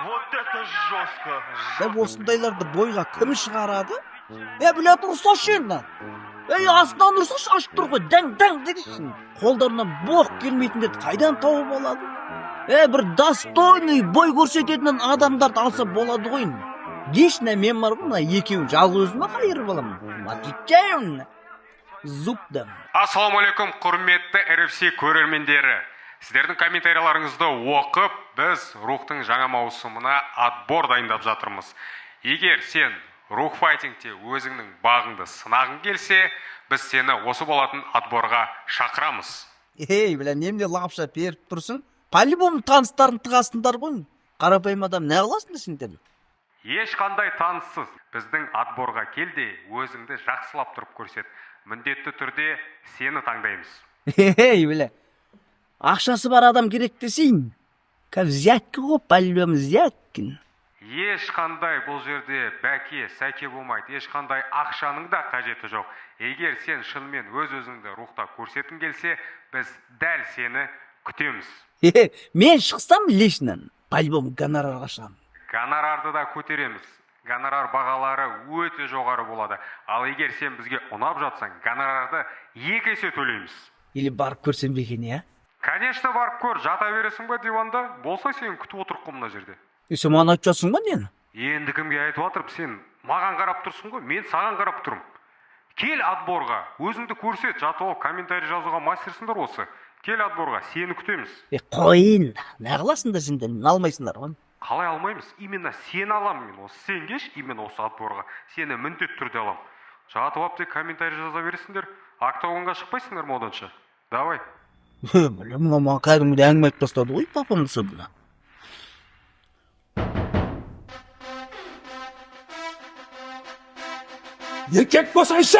Вот это жестко. Осындайларды бойға кім шығарады? Білет ұрсашы енді. Астынан ұрсашы ашып тұр ғой, даң дегішін. Қолдарына боқ келмейтіндерді қайдан тауып алады? Бір достойный бой көрсететін адамдарды алса болады ғой. Дешіне мен бар ғой, екеуін жалғыз өзіме қайырып аламын. Отвечаем. Зубдан. Ассалаумалейкум, құрметті RFC көрермендері. Сіздердің комментарияларыңызды оқып, біз рухтың жаңа маусымына отбор дайындап жатырмыз. Егер сен рух файтингте өзіңнің бағыңды сынағың келсе, біз сені осы болатын отборға шақырамыз. Немде лапша беріп тұрсың? По-любому таныстарын тығасындар ғой. Қарапайым адам не қыласың сендер? Ешқандай таныссыз біздің отборға келде, өзіңді жақсылап тұрып көрсет. Міндетті түрде сені таңдаймыз. Ақшасы бар адам керек десейін. Взятка ғой, по-любому взяткин. Ешқандай бұл жерде бәке, сәке болмайды. Ешқандай ақшаның да қажеті жоқ. Егер сен шынымен өз-өзіңді рухта көрсетің келсе, біз дәл сені күтеміз. Мен шықсам лишнен, по-любому гонорарға шығамын. Гонорарды да көтереміз. Гонорар бағалары өте жоғары болады. Ал егер сен бізге ұнап жатсаң, гонорарды 2 есе төлейміз. Или барып көрсем бекен, я? Конечно, барып көр. Жата бересің ба диванда? Болса сен күтіп отырып қой мына жерде. Сен маған айтып жатсың ба нені? Енді кімге айтып жатырып, сен маған қарап тұрсың ғой, мен саған қарап тұрмын. Кел отборға, өзіңді көрсет, жатып алып комментарий жазуға мастерсіңдер осы. Кел отборға, сені күтеміз. Қойын, не қыласыңдар сендер, алмайсыңдар ғой. Қалай алмаймыз? Именно сені аламын мен. Осы сен кеш, именно осы отборға. Сені міндетті түрде аламын. Жатып алып тек комментарий жаза бересіңдер. Октагонға шықпайсыңдар ма оданша? Давай. Маған кәдімгідей әңгіме айтып тастады ғой, папам сыбына. Еркек болсайшы!